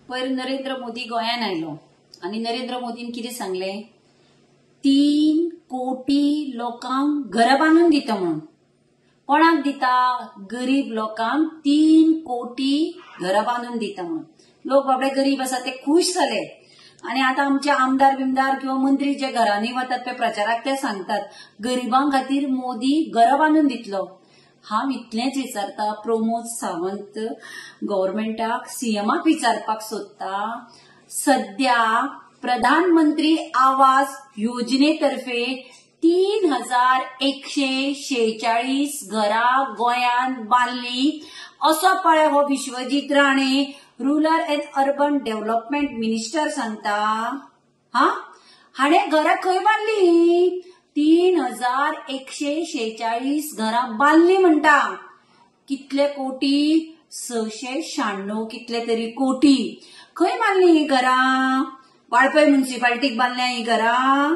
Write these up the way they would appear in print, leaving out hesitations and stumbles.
पयर नरेंद्र मोदी गोंयान आयलो आणि नरेंद्र मोदीन कितें सांगले 3 कोटी लोकांक घर बांदून दिता म्हणून. कोणाक दिता? गरीब लोकांक 3 कोटी घर बांदून दिता म्हणून. लोक बाबडे गरीब आसा ते खुश जाले. आणि आता आमचे आमदार बिमदार किंवा मंत्री जे घरांनी वतात ते प्रचाराक ते सांगतात गरीबां खातीर मोदी घर बांदून दितलो. हांव इतलेंच विचारता प्रमोद सावंत गव्हर्नमेंटाक सीएमाक विचारपाक सोदता सध्या प्रधानमंत्री आवास योजनेतर्फे 3146 घरां गोंयान बांदली असो पळय हो Vishwajit Rane rural and urban development minister सांगता. हाणे घरां खंय बांदली? 3146 घरां बांदली म्हणटा. कितले कोटी? 696 कितले तरी कोटी. खंय बांदली ही घरां? वाळपय म्युनिसिपालिटीक बांदल्या ही घरां?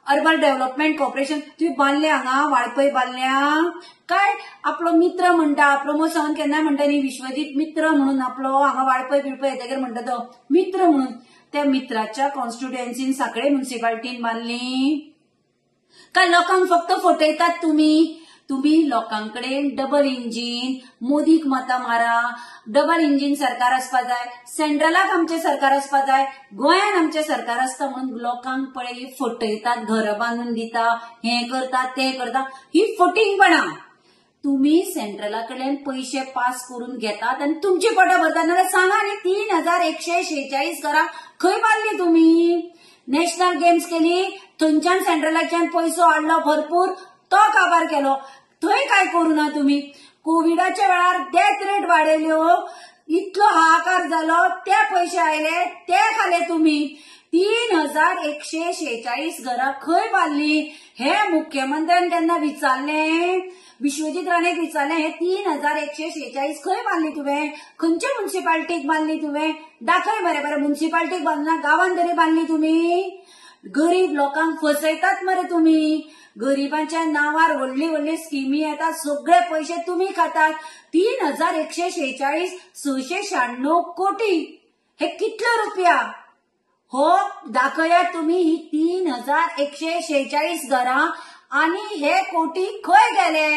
अर्बन डेव्हलपमेंट कॉर्पोरेशन तुम्ही बांदले हांगा वाळपय बांदल्या काय? आपलो मित्र म्हणटा प्रमोद सावंत केन्ना म्हणटा न्ही विश्वजीत मित्र म्हणून आपलो हांगा वाळपय बिळपय येतकीर म्हणटा तो मित्र म्हणून त्या मित्राच्या कॉन्स्टिट्युएन्सीन सांकळे म्युनिसिपालिटीन बांदली काय? लोकांक फक्त फटयतात तुम्ही लोकांकडे डबल इंजिन मोदीक मतां मारा. डबल इंजिन सरकार आसपा जाय, सेंट्रलाक आमचे सरकार आसपा जाय, गोंयान आमचे सरकार आसता म्हणून लोकांक पळय फटयतात, घर बांदून दिता, हे करता ते करता. ही फटिंगपणा. तुम्ही सेंट्रला कडल्यान पैसे पास करून घेतात आणि तुमची पोटां भरतात. नाल्यार सांगा न्ही 3146 घरां खंय बांदली तुम्ही? नॅशनल गेम्स केली थंयच्यान सेंट्रलाच्यान पैसो हाडलो भरपूर तो काबार केलो. थंय काय करू ना तुम्ही? कोविडाच्या वेळार डेथ रेट वाडयल्यो इतलो हाहाकार जालो ते पैसे आयले ते खाले तुम्ही. 3146 घरां खंय बांदली हे मुख्यमंत्र्यान केन्ना विचारले? विश्वजीत राणेक विचारले हे 3146 खंय बांदली तुवें? खंयच्या म्युनिसिपालिटीक बांदली तुवें? दाखय बरे म्युनिसिपालिटीक बांदना गांवांत तरी बांदली तुम्ही? गरीब लोकांक फसयतात मरे तुम्ही. गरीबांच्या नावार व्हडली व्हडली स्किमी येतात सगळे पैसे तुम्ही खातात. 3146 696 कोटी हे कितले रुपया? हो दाखयात तुम्ही ही 3146 घरां आणि हे कोटी खंय गेले?